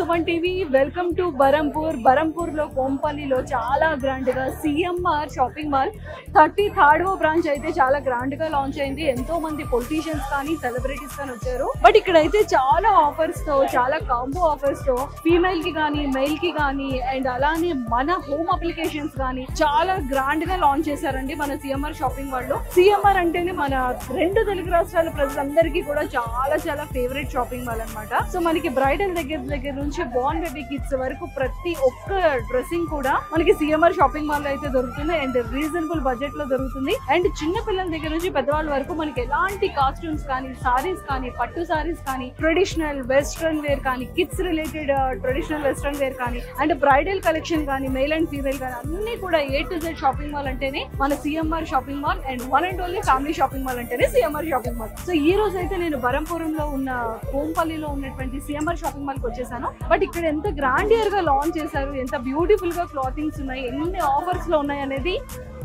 Suman TV. Welcome to Berhampur. బరంపూర్లో కోంపల్లిలో చాలా గ్రాండ్గా సిఎంఆర్ షాపింగ్ మాల్ 33వ బ్రాంచ్ అయితే చాలా గ్రాండ్గా లాంచ్ అయింది. ఎంతో మంది పొలిటీషియన్స్ కానీ సెలబ్రిటీస్ కానీ వచ్చారు. బట్ ఇక్కడైతే చాలా ఆఫర్స్తో, చాలా కాంబో ఆఫర్స్తో ఫీమేల్కి కానీ మెయిల్కి కానీ అండ్ అలానే మన హోమ్ అప్లికేషన్స్ కానీ చాలా గ్రాండ్గా లాంచ్ చేశారండి మన సిఎంఆర్ షాపింగ్ మాల్లో. సిఎంఆర్ అంటేనే మన రెండు తెలుగు రాష్ట్రాల ప్రజలందరికీ కూడా చాలా చాలా ఫేవరెట్ షాపింగ్ మాల్ అనమాట. సో మనకి బ్రైడల్ దగ్గర నుంచి బోర్న్ బేబీ కిడ్స్ వరకు ప్రతి ఒక్క డ్రెస్సింగ్ కూడా మనకి సిఎంఆర్ షాపింగ్ మాల్ లో అయితే దొరుకుతుంది అండ్ రీజనబుల్ బడ్జెట్ లో దొరుకుతుంది. అండ్ చిన్న పిల్లల దగ్గర నుంచి పెద్దవాళ్ళ వరకు మనకి ఎలాంటి కాస్ట్యూమ్స్ కానీ, సారీస్ కానీ, పట్టు సారీస్ కానీ, ట్రెడిషనల్ వెస్ట్రన్ వేర్ కానీ, kids related traditional western wear కానీ అండ్ బ్రైడల్ కలెక్షన్ కానీ, మెయిల్ అండ్ ఫీమేల్ కానీ అన్ని కూడా A to Z shopping mall అంటేనే మన CMR shopping mall and one and only family shopping mall అంటేనే సిఎంఆర్ షాపింగ్ మాల్. సో ఈ రోజు అయితే నేను బరంపురంలో ఉన్న కోంపల్లిలో ఉన్నటువంటి సిఎంఆర్ షాపింగ్ మాల్ కి వచ్చేసాను. బట్ ఇక్కడ ఎంత గ్రాండియర్ గా లాంచ్ చేశారు, ఎంత బ్యూటిఫుల్ గా క్లాతింగ్స్ ఉన్నాయి, ఎన్ని ఆఫర్స్ లో ఉన్నాయి అనేది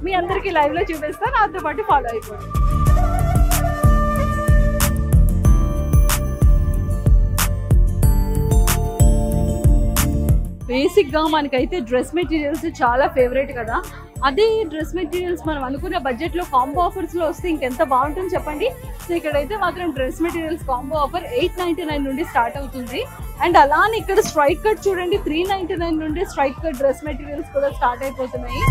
మీ అందరికి లైవ్ లో చూపిస్తాను. నాతో పాటు ఫాలో అయిపోండి. బేసిక్ గా మనకైతే డ్రెస్ మెటీరియల్స్ చాలా ఫేవరెట్ కదా. అదే డ్రెస్ మెటీరియల్స్ మనం అనుకున్న బడ్జెట్ లో కాంబో ఆఫర్స్ లో వస్తే ఇంకెంత బాగుంటుంది చెప్పండి. సో ఇక్కడైతే మాత్రం డ్రెస్ మెటీరియల్స్ కాంబో ఆఫర్ 899 నుండి స్టార్ట్ అవుతుంది. అండ్ అలానే ఇక్కడ స్ట్రైట్ కట్ చూడండి, 399 నుండి స్ట్రైట్ కట్ డ్రెస్ మెటీరియల్స్ కూడా స్టార్ట్ అయిపోతున్నాయి.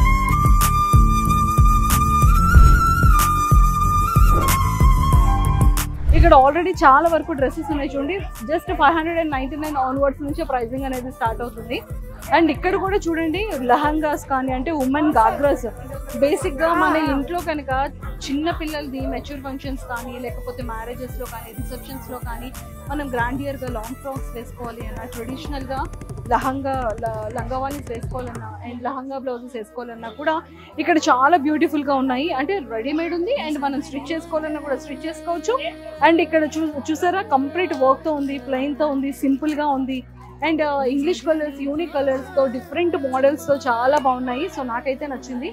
ఇక్కడ ఆల్రెడీ చాలా వరకు డ్రెస్సెస్ ఉన్నాయి చూడండి. జస్ట్ 599 ఆన్వర్డ్స్ నుంచి ప్రైజింగ్ అనేది స్టార్ట్ అవుతుంది. అండ్ ఇక్కడ కూడా చూడండి లెహంగాస్ కానీ, అంటే ఉమెన్ గాగ్రాస్. బేసిక్ గా మన ఇంట్లో కనుక చిన్న పిల్లలది మెచ్యూర్ ఫంక్షన్స్ కానీ, లేకపోతే మ్యారేజెస్ లో కానీ, రిసెప్షన్స్ లో కానీ మనం గ్రాండియర్ గా లాంగ్ ఫ్రాక్స్ వేసుకోవాలి అన్నా, ట్రెడిషనల్ గా లంగావాణీస్ వేసుకోవాలన్నా అండ్ లహంగా బ్లౌజెస్ వేసుకోవాలన్నా కూడా ఇక్కడ చాలా బ్యూటిఫుల్ గా ఉన్నాయి. అంటే రెడీమేడ్ ఉంది అండ్ మనం స్టిచ్ చేసుకోవాలన్నా కూడా స్టిచ్ చేసుకోవచ్చు. అండ్ ఇక్కడ చూసారా కంప్లీట్ వర్క్ తో ఉంది, ప్లెయిన్ తో ఉంది, సింపుల్ గా ఉంది. And English colours, unique colours తో, డిఫరెంట్ మోడల్స్ తో చాలా బాగున్నాయి. సో నాకైతే నచ్చింది.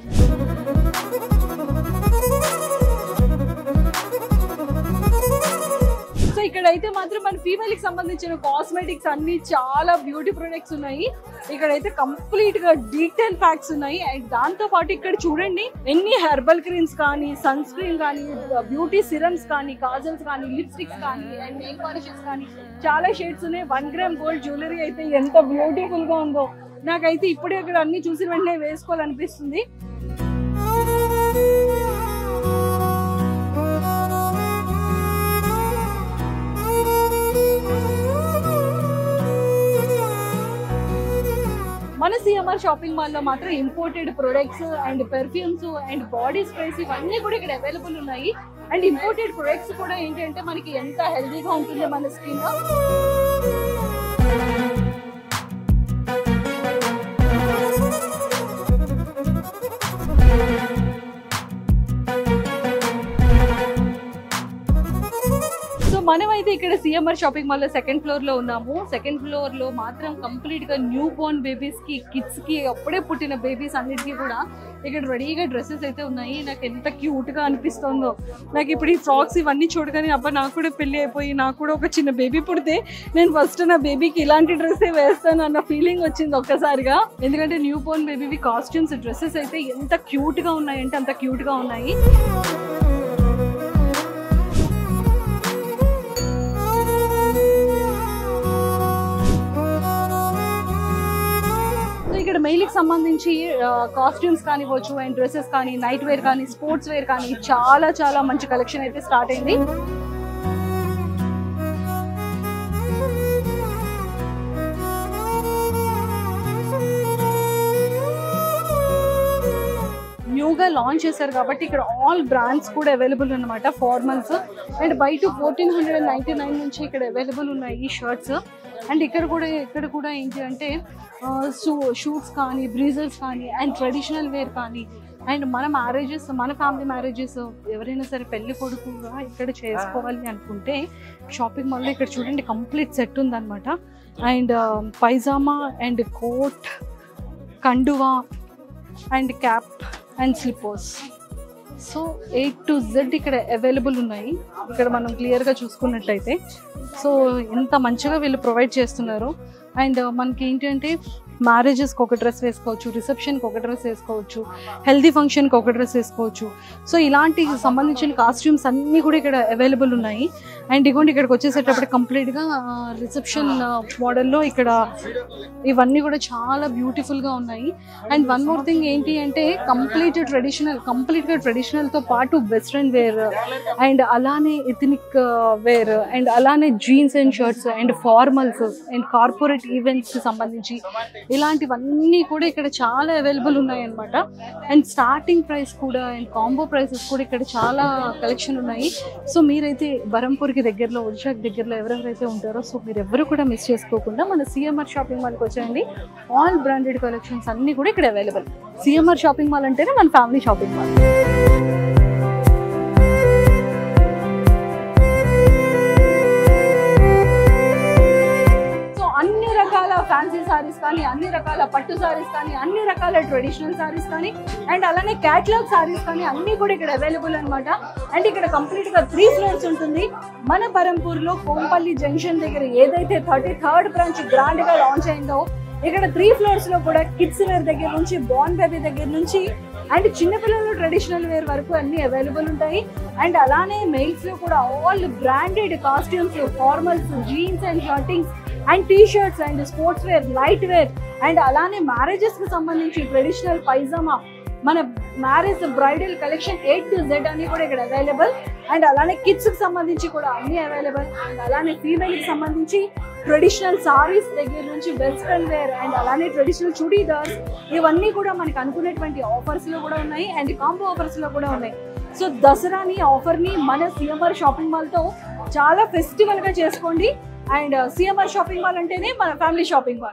సో ఇక్కడైతే మాత్రం మన ఫీమేల్ కి సంబంధించిన కాస్మెటిక్స్ అన్ని చాలా బ్యూటీ ప్రొడక్ట్స్ ఉన్నాయి. ఇక్కడైతే కంప్లీట్ గా డీటెయిల్ ప్యాక్స్ ఉన్నాయి. అండ్ దాంతో పాటు ఇక్కడ చూడండి ఎన్ని హెర్బల్ క్రీమ్స్ కానీ, సన్ స్క్రీన్ కానీ, బ్యూటీ సిరమ్స్ కానీ, కాజల్స్ కానీ, లిప్స్టిక్స్ కానీ అండ్ నెయిల్ పాలిషెస్ కానీ చాలా షేడ్స్ ఉన్నాయి. 1 గ్రామ్ గోల్డ్ జ్యువెలరీ అయితే ఎంత బ్యూటిఫుల్ గా ఉందో. నాకైతే ఇప్పుడే అక్కడ అన్ని చూసిన వెంటనే వేసుకోవాలనిపిస్తుంది. మన సిఎంఆర్ షాపింగ్ మాల్ లో మాత్రం imported products and perfumes and body sprays ఇవన్నీ కూడా ఇక్కడ అవైలబుల్ ఉన్నాయి. అండ్ ఇంపోర్టెడ్ ప్రొడక్ట్స్ కూడా ఏంటంటే మనకి ఎంత హెల్దీగా ఉంటుంది మన స్కిన్. మనమైతే ఇక్కడ సిఎంఆర్ షాపింగ్ మాల్ లో సెకండ్ ఫ్లోర్ లో ఉన్నాము. సెకండ్ ఫ్లోర్ లో మాత్రం కంప్లీట్ గా న్యూ బోర్న్ బేబీస్ కి, కిడ్స్ కి, అప్పుడే పుట్టిన బేబీస్ అన్నిటికీ కూడా ఇక్కడ రెడీగా డ్రెస్సెస్ అయితే ఉన్నాయి. నాకు ఎంత క్యూట్ గా అనిపిస్తుందో. నాకు ఇప్పుడు ఈ ఫ్రాక్స్ ఇవన్నీ చూడగానే అబ్బా నాకు కూడా పెళ్లి అయిపోయి నాకు కూడా ఒక చిన్న బేబీ పుడితే నేను ఫస్ట్ నా బేబీకి ఇలాంటి డ్రెస్సే వేస్తాను అన్న ఫీలింగ్ వచ్చింది ఒక్కసారిగా. ఎందుకంటే new Born baby costumes, dresses అయితే ఎంత క్యూట్ గా ఉన్నాయంటే అంత క్యూట్ గా ఉన్నాయి. ఇక్కడ మెయిల్ కి సంబంధించి కాస్ట్యూమ్స్ కానివ్వచ్చు అండ్ డ్రెస్సెస్ కానీ, నైట్ వేర్ కానీ, స్పోర్ట్స్ వేర్ కానీ చాలా చాలా మంచి కలెక్షన్ అయితే స్టార్ట్ అయింది. న్యూగా లాంచ్ చేశారు కాబట్టి ఇక్కడ ఆల్ బ్రాండ్స్ కూడా అవైలబుల్ అనమాట. ఫార్మల్స్ అండ్ బయట 1499 నుంచి ఇక్కడ అవైలబుల్ ఉన్నాయి ఈ షర్ట్స్. అండ్ ఇక్కడ కూడా ఏంటి అంటే షూట్స్ కానీ, బ్రీజర్స్ కానీ అండ్ ట్రెడిషనల్ వేర్ కానీ అండ్ మన మ్యారేజెస్, మన ఫ్యామిలీ మ్యారేజెస్ ఎవరైనా సరే పెళ్లి కొడుకుగా ఇక్కడ చేసుకోవాలి అనుకుంటే షాపింగ్ మాల్లో ఇక్కడ చూడండి కంప్లీట్ సెట్ ఉందన్నమాట. అండ్ పైజామా అండ్ కోట్, కండువా and cap and slippers. So A to Z ఇక్కడ అవైలబుల్ ఉన్నాయి. ఇక్కడ మనం క్లియర్గా చూసుకున్నట్టయితే సో ఎంత మంచిగా వీళ్ళు ప్రొవైడ్ చేస్తున్నారు. అండ్ మనకి ఏంటంటే మ్యారేజెస్కి ఒక డ్రెస్ వేసుకోవచ్చు, రిసెప్షన్కి ఒక డ్రెస్ వేసుకోవచ్చు, హెల్దీ ఫంక్షన్కి ఒక డ్రెస్ వేసుకోవచ్చు. సో ఇలాంటి సంబంధించిన కాస్ట్యూమ్స్ అన్నీ కూడా ఇక్కడ అవైలబుల్ ఉన్నాయి. అండ్ ఇగోండి ఇక్కడికి వచ్చేసేటప్పుడు కంప్లీట్గా రిసెప్షన్ మోడల్లో ఇక్కడ ఇవన్నీ కూడా చాలా బ్యూటిఫుల్గా ఉన్నాయి. అండ్ వన్ మోర్ థింగ్ ఏంటి అంటే కంప్లీట్గా ట్రెడిషనల్తో పాటు వెస్ట్రన్ వేర్ అండ్ అలానే ఎథనిక్ వేర్ అండ్ అలానే jeans and shirts and formals and corporate ఈవెంట్స్కి సంబంధించి ఇలాంటివన్నీ కూడా ఇక్కడ చాలా అవైలబుల్ ఉన్నాయి అన్నమాట. అండ్ స్టార్టింగ్ ప్రైస్ కూడా అండ్ కాంబో ప్రైసెస్ కూడా ఇక్కడ చాలా కలెక్షన్ ఉన్నాయి. సో మీరైతే బరంపూర్కి దగ్గరలో, ఒడిషాకి దగ్గరలో ఎవరెవరైతే ఉంటారో సో మీరు ఎవరు కూడా మిస్ చేసుకోకుండా మన సిఎంఆర్ షాపింగ్ మాల్కి వచ్చేయండి. ఆల్ బ్రాండెడ్ కలెక్షన్స్ అన్నీ కూడా ఇక్కడ అవైలబుల్. సిఎంఆర్ షాపింగ్ మాల్ అంటేనే మన family shopping mall. Fancy saris కానీ, అన్ని రకాల పట్టు సారీస్ కానీ, అన్ని రకాల ట్రెడిషనల్ సారీస్ కానీ అండ్ అలానే క్యాటలాగ్ సారీస్ కానీ అన్నీ కూడా ఇక్కడ అవైలబుల్ అనమాట. అండ్ ఇక్కడ కంప్లీట్గా 3 ఫ్లోర్స్ ఉంటుంది. మన బరంపూర్లో కోంపల్లి జంక్షన్ దగ్గర ఏదైతే 33rd బ్రాంచ్ గ్రాండ్గా లాంచ్ అయిందో ఇక్కడ 3 ఫ్లోర్స్లో కూడా కిడ్స్ వేర్ దగ్గర నుంచి, బార్న్ బేబీ దగ్గర నుంచి అండ్ చిన్నపిల్లలు ట్రెడిషనల్ వేర్ వరకు అన్ని అవైలబుల్ ఉంటాయి. అండ్ అలానే మెయిల్స్లో కూడా all branded costumes, formals, jeans and shirtings and T shirts and sports wear, light wear and అలానే మ్యారేజెస్కి సంబంధించి ట్రెడిషనల్ పైజామా, మన marriage bridal collection A to Z అన్ని కూడా ఇక్కడ అవైలబుల్. అండ్ అలానే కిడ్స్కి సంబంధించి కూడా అన్ని అవైలబుల్. అండ్ అలానే ఫీమేల్కి సంబంధించి ట్రెడిషనల్ సారీస్ దగ్గర నుంచి వెస్ట్రన్ వేర్ అండ్ అలానే ట్రెడిషనల్ చుడీదార్స్ ఇవన్నీ కూడా మనకు అనుకునేటువంటి ఆఫర్స్లో కూడా ఉన్నాయి అండ్ కాంబో ఆఫర్స్లో కూడా ఉన్నాయి. సో దసరాని ఆఫర్ని మన సిఎంఆర్ షాపింగ్ మాల్తో చాలా ఫెస్టివల్గా చేసుకోండి. అండ్ సిఎంఆర్ షాపింగ్ మాల్ అంటేనే మన ఫ్యామిలీ షాపింగ్ మాల్.